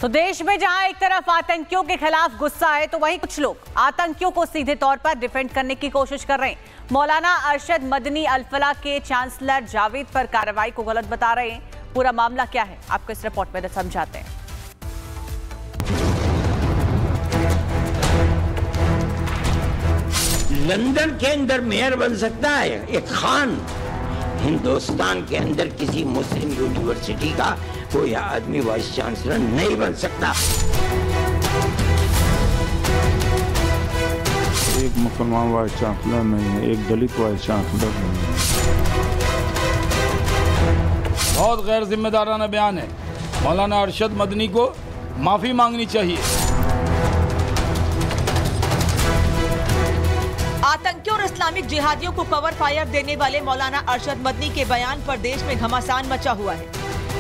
तो देश में जहां एक तरफ आतंकियों के खिलाफ गुस्सा है, तो वहीं कुछ लोग आतंकियों को सीधे तौर पर डिफेंड करने की कोशिश कर रहे हैं। मौलाना अरशद मदनी अल-फलाह के चांसलर जावेद पर कार्रवाई को गलत बता रहे हैं। पूरा मामला क्या है, आपको इस रिपोर्ट में समझाते हैं। लंदन के अंदर मेयर बन सकता है एक खान, हिंदुस्तान के अंदर किसी मुस्लिम यूनिवर्सिटी का कोई आदमी वाइस चांसलर नहीं बन सकता। एक मुसलमान वाइस चांसलर नहीं है, एक दलित वाइस चांसलर नहीं है। बहुत गैर जिम्मेदाराना बयान है। मौलाना अरशद मदनी को माफी मांगनी चाहिए। आतंकियों और इस्लामिक जिहादियों को कवर फायर देने वाले मौलाना अरशद मदनी के बयान पर देश में घमासान मचा हुआ है।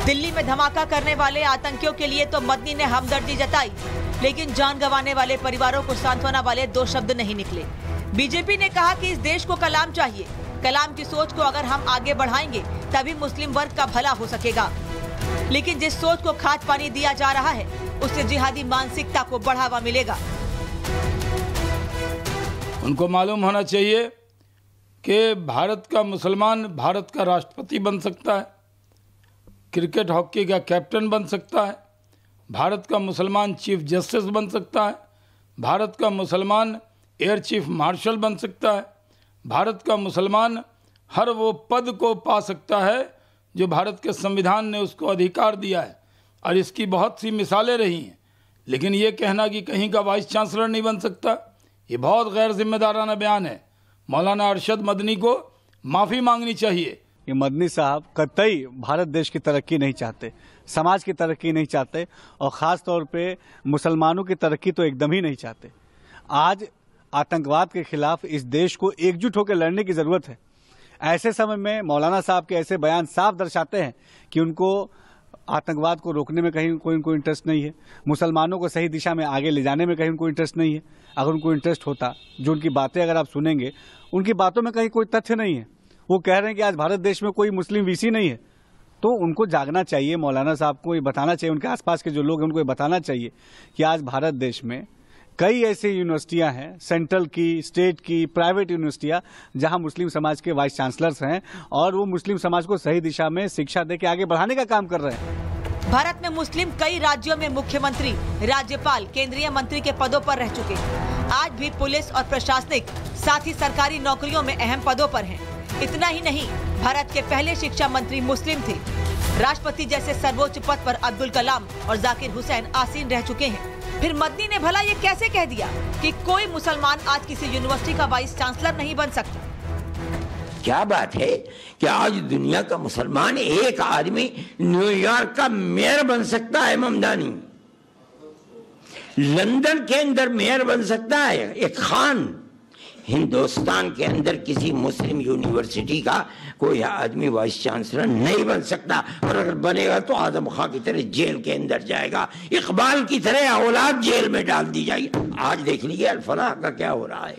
दिल्ली में धमाका करने वाले आतंकियों के लिए तो मदनी ने हमदर्दी जताई, लेकिन जान गंवाने वाले परिवारों को सांत्वना वाले दो शब्द नहीं निकले। बीजेपी ने कहा कि इस देश को कलाम चाहिए। कलाम की सोच को अगर हम आगे बढ़ाएंगे तभी मुस्लिम वर्ग का भला हो सकेगा, लेकिन जिस सोच को खाद पानी दिया जा रहा है उससे जिहादी मानसिकता को बढ़ावा मिलेगा। उनको मालूम होना चाहिए कि भारत का मुसलमान भारत का राष्ट्रपति बन सकता है, क्रिकेट हॉकी का कैप्टन बन सकता है, भारत का मुसलमान चीफ जस्टिस बन सकता है, भारत का मुसलमान एयर चीफ मार्शल बन सकता है, भारत का मुसलमान हर वो पद को पा सकता है जो भारत के संविधान ने उसको अधिकार दिया है। और इसकी बहुत सी मिसालें रही हैं, लेकिन ये कहना कि कहीं का वाइस चांसलर नहीं बन सकता, ये बहुत गैर जिम्मेदाराना बयान है। मौलाना अरशद मदनी को माफ़ी मांगनी चाहिए। ये मदनी साहब कतई भारत देश की तरक्की नहीं चाहते, समाज की तरक्की नहीं चाहते, और ख़ास तौर पे मुसलमानों की तरक्की तो एकदम ही नहीं चाहते। आज आतंकवाद के खिलाफ इस देश को एकजुट होकर लड़ने की ज़रूरत है। ऐसे समय में मौलाना साहब के ऐसे बयान साफ दर्शाते हैं कि उनको आतंकवाद को रोकने में कहीं कोई उनको इंटरेस्ट नहीं है, मुसलमानों को सही दिशा में आगे ले जाने में कहीं उनको इंटरेस्ट नहीं है। अगर उनको इंटरेस्ट होता, जो उनकी बातें अगर आप सुनेंगे, उनकी बातों में कहीं कोई तथ्य नहीं है। वो कह रहे हैं कि आज भारत देश में कोई मुस्लिम वीसी नहीं है, तो उनको जागना चाहिए। मौलाना साहब को ये बताना चाहिए, उनके आसपास के जो लोग हैं उनको ये बताना चाहिए कि आज भारत देश में कई ऐसी यूनिवर्सिटियां हैं, सेंट्रल की, स्टेट की, प्राइवेट यूनिवर्सिटियां, जहां मुस्लिम समाज के वाइस चांसलर्स हैं और वो मुस्लिम समाज को सही दिशा में शिक्षा देके आगे बढ़ाने का काम कर रहे हैं। भारत में मुस्लिम कई राज्यों में मुख्यमंत्री, राज्यपाल, केंद्रीय मंत्री के पदों पर रह चुके हैं। आज भी पुलिस और प्रशासनिक, साथ ही सरकारी नौकरियों में अहम पदों पर हैं। इतना ही नहीं, भारत के पहले शिक्षा मंत्री मुस्लिम थे। राष्ट्रपति जैसे सर्वोच्च पद पर अब्दुल कलाम और जाकिर हुसैन आसीन रह चुके हैं। फिर मदनी ने भला ये कैसे कह दिया कि कोई मुसलमान आज किसी यूनिवर्सिटी का वाइस चांसलर नहीं बन सकता? क्या बात है कि आज दुनिया का मुसलमान एक आदमी न्यूयॉर्क का मेयर बन सकता है। ममदानी लंदन के अंदर मेयर बन सकता है एक खान, हिंदुस्तान के अंदर किसी मुस्लिम यूनिवर्सिटी का कोई आदमी वाइस चांसलर नहीं बन सकता। और अगर बनेगा तो आदम खां की तरह जेल के अंदर जाएगा, इकबाल की तरह औलाद जेल में डाल दी जाएगी। आज देख लीजिए अल-फलाह का क्या हो रहा है,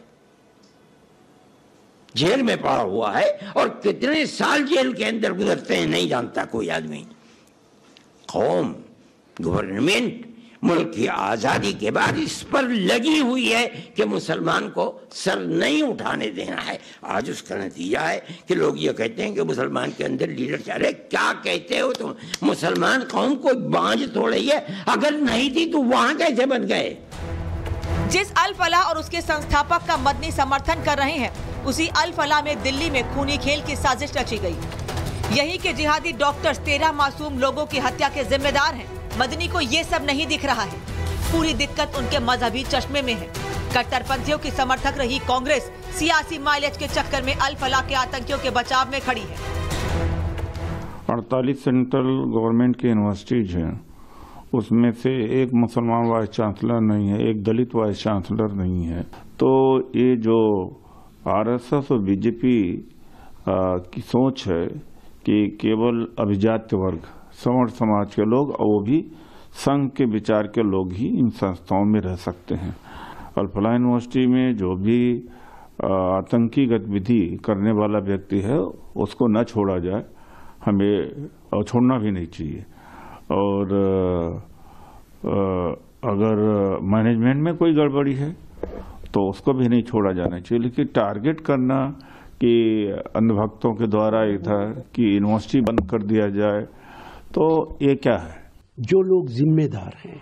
जेल में पड़ा हुआ है और कितने साल जेल के अंदर गुजरते हैं नहीं जानता कोई आदमी। कौम, गवर्नमेंट मुल्क की आज़ादी के बाद इस पर लगी हुई है कि मुसलमान को सर नहीं उठाने देना है। आज उसका नतीजा है कि लोग ये कहते हैं कि मुसलमान के अंदर लीडर चाह रहे। क्या कहते हो तुम? मुसलमान कौम कोई बांझ थोड़े ही है, अगर नहीं थी तो वहां कैसे बन गए? जिस अल-फलाह और उसके संस्थापक का मदनी समर्थन कर रहे हैं, उसी अल-फलाह में दिल्ली में खूनी खेल की साजिश रची गई। यही के जिहादी डॉक्टर्स 13 मासूम लोगों की हत्या के जिम्मेदार हैं। मदनी को ये सब नहीं दिख रहा है। पूरी दिक्कत उनके मजहबी चश्मे में है। कट्टरपंथियों की समर्थक रही कांग्रेस सियासी माइलेज के चक्कर में अल-फलाह के आतंकियों के बचाव में खड़ी है। 48 सेंट्रल गवर्नमेंट की यूनिवर्सिटीज हैं, उसमें से एक मुसलमान वाइस चांसलर नहीं है, एक दलित वाइस चांसलर नहीं है। तो ये जो आरएसएस और बीजेपी की सोच है कि केवल अभिजात्य वर्ग, सवर्ण समाज के लोग और वो भी संघ के विचार के लोग ही इन संस्थाओं में रह सकते हैं। अल-फलाह यूनिवर्सिटी में जो भी आतंकी गतिविधि करने वाला व्यक्ति है उसको न छोड़ा जाए, हमें और छोड़ना भी नहीं चाहिए। और अगर मैनेजमेंट में कोई गड़बड़ी है तो उसको भी नहीं छोड़ा जाना चाहिए, लेकिन टारगेट करना कि अंधभक्तों के द्वारा इधर कि यूनिवर्सिटी बंद कर दिया जाए, तो ये क्या है? जो लोग जिम्मेदार हैं,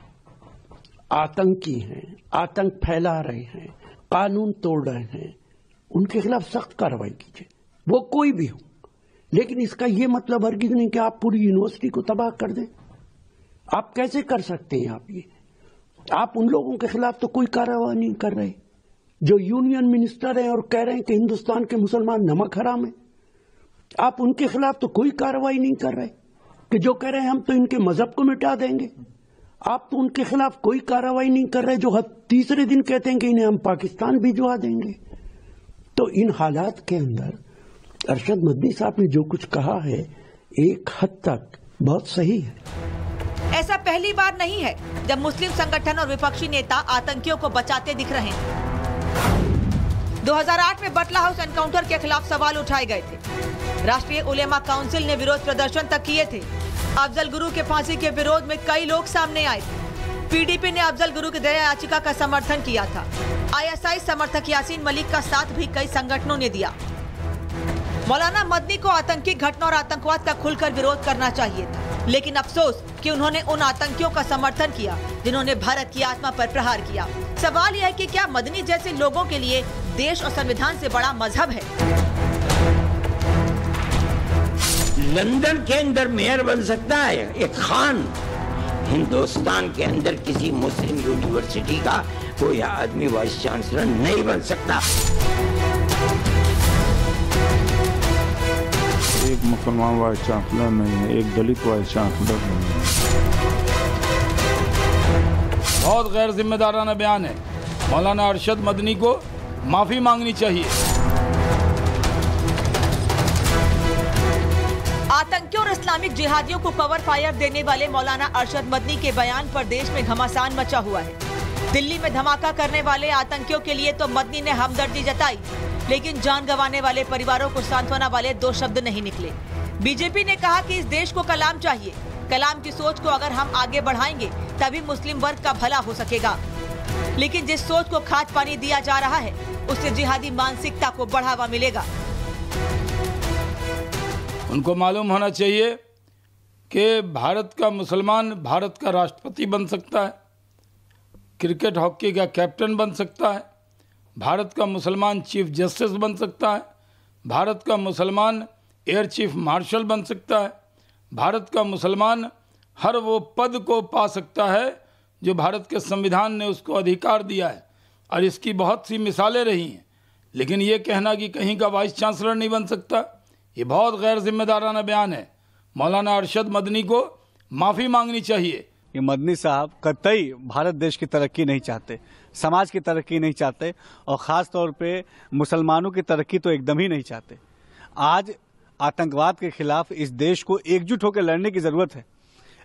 आतंकी हैं, आतंक फैला रहे हैं, कानून तोड़ रहे हैं, उनके खिलाफ सख्त कार्रवाई कीजिए, वो कोई भी हो। लेकिन इसका ये मतलब हरगिज नहीं कि आप पूरी यूनिवर्सिटी को तबाह कर दें। आप कैसे कर सकते हैं? आप उन लोगों के खिलाफ तो कोई कार्रवाई नहीं कर रहे जो यूनियन मिनिस्टर हैं और कह रहे हैं कि हिंदुस्तान के मुसलमान नमक हराम है। आप उनके खिलाफ तो कोई कार्रवाई नहीं कर रहे कि जो कह रहे हैं हम तो इनके मजहब को मिटा देंगे। आप तो उनके खिलाफ कोई कार्रवाई नहीं कर रहे जो हर तीसरे दिन कहते हैं कि इन्हें हम पाकिस्तान भिजवा देंगे। तो इन हालात के अंदर अरशद मदनी साहब ने जो कुछ कहा है एक हद तक बहुत सही है। ऐसा पहली बार नहीं है जब मुस्लिम संगठन और विपक्षी नेता आतंकियों को बचाते दिख रहे हैं। 2008 में बटला हाउस एनकाउंटर के खिलाफ सवाल उठाए गए थे। राष्ट्रीय उलेमा काउंसिल ने विरोध प्रदर्शन तक किए थे। अफजल गुरु के फांसी के विरोध में कई लोग सामने आए थे। पीडीपी ने अफजल गुरु की दया याचिका का समर्थन किया था। आईएसआई समर्थक यासीन मलिक का साथ भी कई संगठनों ने दिया। मौलाना मदनी को आतंकी घटना और आतंकवाद का खुलकर विरोध करना चाहिए था, लेकिन अफसोस कि उन्होंने उन आतंकियों का समर्थन किया जिन्होंने भारत की आत्मा पर प्रहार किया। सवाल यह है कि क्या मदनी जैसे लोगों के लिए देश और संविधान से बड़ा मजहब है? लंदन के अंदर मेयर बन सकता है एक खान, हिंदुस्तान के अंदर किसी मुस्लिम यूनिवर्सिटी का कोई आदमी वाइस चांसलर नहीं बन सकता। एक मुसलमान वाइस चांसलर नहीं है, एक दलित वाइस चांसलर नहीं है। बहुत गैर जिम्मेदाराना बयान है। मौलाना अरशद मदनी को माफी मांगनी चाहिए। आतंकियों और इस्लामिक जिहादियों को कवर फायर देने वाले मौलाना अरशद मदनी के बयान पर देश में घमासान मचा हुआ है। दिल्ली में धमाका करने वाले आतंकियों के लिए तो मदनी ने हमदर्दी जताई, लेकिन जान गंवाने वाले परिवारों को सांत्वना वाले दो शब्द नहीं निकले। बीजेपी ने कहा कि इस देश को कलाम चाहिए। कलाम की सोच को अगर हम आगे बढ़ाएंगे तभी मुस्लिम वर्ग का भला हो सकेगा, लेकिन जिस सोच को खाद पानी दिया जा रहा है उससे जिहादी मानसिकता को बढ़ावा मिलेगा। उनको मालूम होना चाहिए कि भारत का मुसलमान भारत का राष्ट्रपति बन सकता है, क्रिकेट हॉकी का कैप्टन बन सकता है, भारत का मुसलमान चीफ जस्टिस बन सकता है, भारत का मुसलमान एयर चीफ मार्शल बन सकता है, भारत का मुसलमान हर वो पद को पा सकता है जो भारत के संविधान ने उसको अधिकार दिया है। और इसकी बहुत सी मिसालें रही हैं, लेकिन ये कहना कि कहीं का वाइस चांसलर नहीं बन सकता, ये बहुत गैर जिम्मेदाराना बयान है। मौलाना अरशद मदनी को माफ़ी मांगनी चाहिए। ये मदनी साहब कतई भारत देश की तरक्की नहीं चाहते, समाज की तरक्की नहीं चाहते, और ख़ास तौर पे मुसलमानों की तरक्की तो एकदम ही नहीं चाहते। आज आतंकवाद के खिलाफ इस देश को एकजुट होकर लड़ने की ज़रूरत है।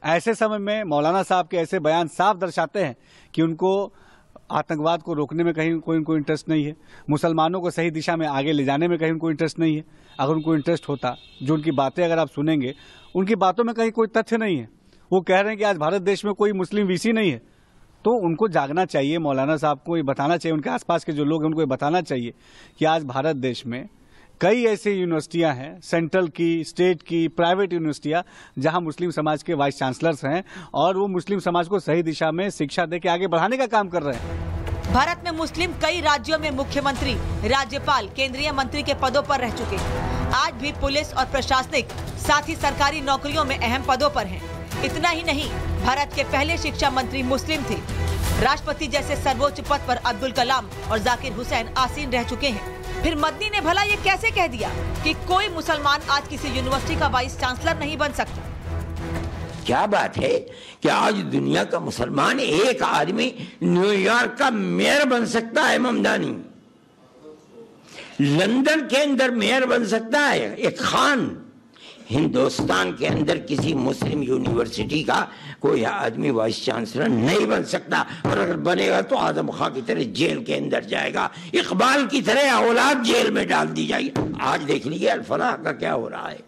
ऐसे समय में मौलाना साहब के ऐसे बयान साफ दर्शाते हैं कि उनको आतंकवाद को रोकने में कहीं कोई उनको इंटरेस्ट नहीं है, मुसलमानों को सही दिशा में आगे ले जाने में कहीं उनको इंटरेस्ट नहीं है। अगर उनको इंटरेस्ट होता, जो उनकी बातें अगर आप सुनेंगे, उनकी बातों में कहीं कोई तथ्य नहीं है। वो कह रहे हैं कि आज भारत देश में कोई मुस्लिम वीसी नहीं है, तो उनको जागना चाहिए। मौलाना साहब को ये बताना चाहिए, उनके आसपास के जो लोग हैं उनको ये बताना चाहिए कि आज भारत देश में कई ऐसी यूनिवर्सिटियां हैं, सेंट्रल की, स्टेट की, प्राइवेट यूनिवर्सिटियां, जहां मुस्लिम समाज के वाइस चांसलर्स हैं और वो मुस्लिम समाज को सही दिशा में शिक्षा देके आगे बढ़ाने का काम कर रहे हैं। भारत में मुस्लिम कई राज्यों में मुख्यमंत्री, राज्यपाल, केंद्रीय मंत्री के पदों पर रह चुके हैं। आज भी पुलिस और प्रशासनिक, साथ ही सरकारी नौकरियों में अहम पदों पर हैं। इतना ही नहीं, भारत के पहले शिक्षा मंत्री मुस्लिम थे। राष्ट्रपति जैसे सर्वोच्च पद पर अब्दुल कलाम और जाकिर हुसैन आसीन रह चुके हैं। फिर मदनी ने भला ये कैसे कह दिया कि कोई मुसलमान आज किसी यूनिवर्सिटी का वाइस चांसलर नहीं बन सकता? क्या बात है कि आज दुनिया का मुसलमान एक आदमी न्यूयॉर्क का मेयर बन सकता है, ममदानी लंदन के अंदर मेयर बन सकता है एक खान, हिंदुस्तान के अंदर किसी मुस्लिम यूनिवर्सिटी का कोई आदमी वाइस चांसलर नहीं बन सकता, और अगर बनेगा तो आजम खां की तरह जेल के अंदर जाएगा, इकबाल की तरह औलाद जेल में डाल दी जाएगी। आज देख लीजिए अल फलाह का क्या हो रहा है।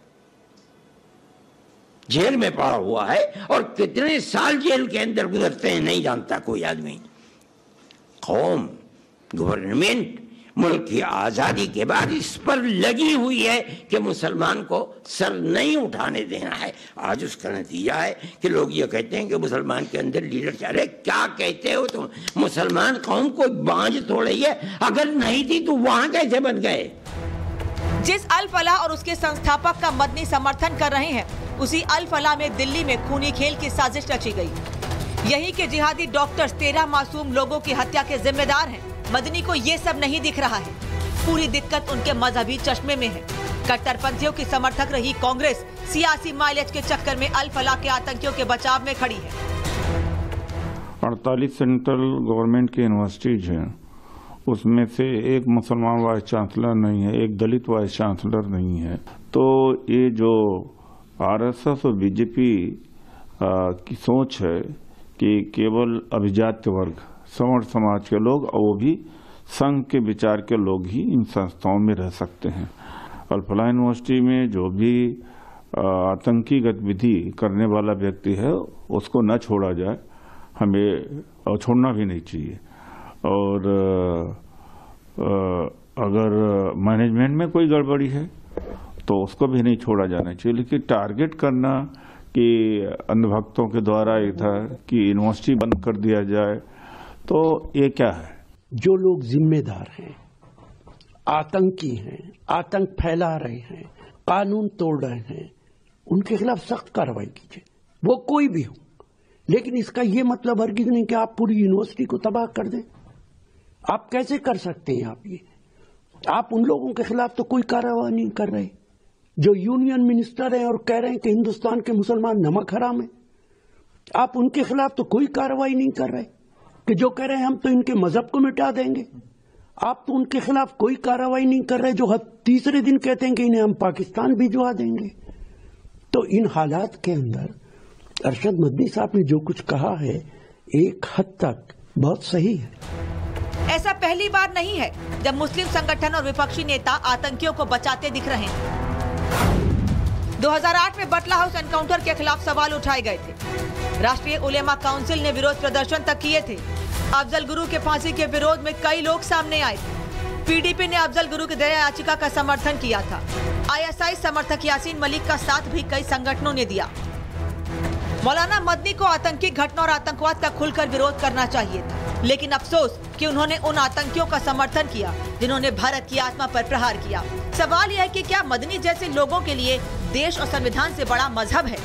जेल में पड़ा हुआ है और कितने साल जेल के अंदर गुजरते हैं नहीं जानता कोई आदमी। कौम, गवर्नमेंट मुल्क की आज़ादी के बाद इस पर लगी हुई है कि मुसलमान को सर नहीं उठाने देना है। आज उसका नतीजा है कि लोग ये कहते हैं कि मुसलमान के अंदर लीडर। अरे क्या कहते हो तुम? मुसलमान कौम कोई बांझ थोड़ी है, अगर नहीं थी तो वहां कैसे बन गए? जिस अल फलाह और उसके संस्थापक का मदनी समर्थन कर रहे हैं, उसी अल फलाह में दिल्ली में खूनी खेल की साजिश रची गई। यही के जिहादी डॉक्टर्स 13 मासूम लोगों की हत्या के जिम्मेदार हैं। मदनी को ये सब नहीं दिख रहा है। पूरी दिक्कत उनके मजहबी चश्मे में है। कट्टरपंथियों की समर्थक रही कांग्रेस सियासी माइलेज के चक्कर में अल फलाह के आतंकियों के बचाव में खड़ी है। 48 सेंट्रल गवर्नमेंट की यूनिवर्सिटीज हैं, उसमें से एक मुसलमान वाइस चांसलर नहीं है, एक दलित वाइस चांसलर नहीं है। तो ये जो आरएसएस और बीजेपी की सोच है कि केवल अभिजात्य वर्ग, सवर्ण समाज के लोग और वो भी संघ के विचार के लोग ही इन संस्थाओं में रह सकते हैं। अल फलाह यूनिवर्सिटी में जो भी आतंकी गतिविधि करने वाला व्यक्ति है उसको न छोड़ा जाए, हमें और छोड़ना भी नहीं चाहिए। और अगर मैनेजमेंट में कोई गड़बड़ी है तो उसको भी नहीं छोड़ा जाना चाहिए। लेकिन टारगेट करना कि अंधभक्तों के द्वारा इधर कि यूनिवर्सिटी बंद कर दिया जाए, तो ये क्या है? जो लोग जिम्मेदार हैं, आतंकी हैं, आतंक फैला रहे हैं, कानून तोड़ रहे हैं, उनके खिलाफ सख्त कार्रवाई कीजिए, वो कोई भी हो। लेकिन इसका ये मतलब हरगिज नहीं कि आप पूरी यूनिवर्सिटी को तबाह कर दें। आप कैसे कर सकते हैं? आप उन लोगों के खिलाफ तो कोई कार्रवाई नहीं कर रहे जो यूनियन मिनिस्टर हैं और कह रहे हैं कि हिंदुस्तान के मुसलमान नमक हराम है। आप उनके खिलाफ तो कोई कार्रवाई नहीं कर रहे कि जो कह रहे हैं हम तो इनके मजहब को मिटा देंगे। आप तो उनके खिलाफ कोई कार्रवाई नहीं कर रहे जो तीसरे दिन कहते हैं कि इन्हें हम पाकिस्तान भिजवा देंगे। तो इन हालात के अंदर अरशद मदनी साहब ने जो कुछ कहा है एक हद तक बहुत सही है। ऐसा पहली बार नहीं है जब मुस्लिम संगठन और विपक्षी नेता आतंकियों को बचाते दिख रहे हैं। 2008 में बटला हाउस एनकाउंटर के खिलाफ सवाल उठाए गए थे। राष्ट्रीय उलेमा काउंसिल ने विरोध प्रदर्शन तक किए थे। अफजल गुरु के फांसी के विरोध में कई लोग सामने आए थे। पीडीपी ने अफजल गुरु की दया याचिका का समर्थन किया था। आईएसआई समर्थक यासीन मलिक का साथ भी कई संगठनों ने दिया। मौलाना मदनी को आतंकी घटना और आतंकवाद का खुलकर विरोध करना चाहिए था, लेकिन अफसोस कि उन्होंने उन आतंकियों का समर्थन किया जिन्होंने भारत की आत्मा पर प्रहार किया। सवाल यह है कि क्या मदनी जैसे लोगों के लिए देश और संविधान से बड़ा मजहब है?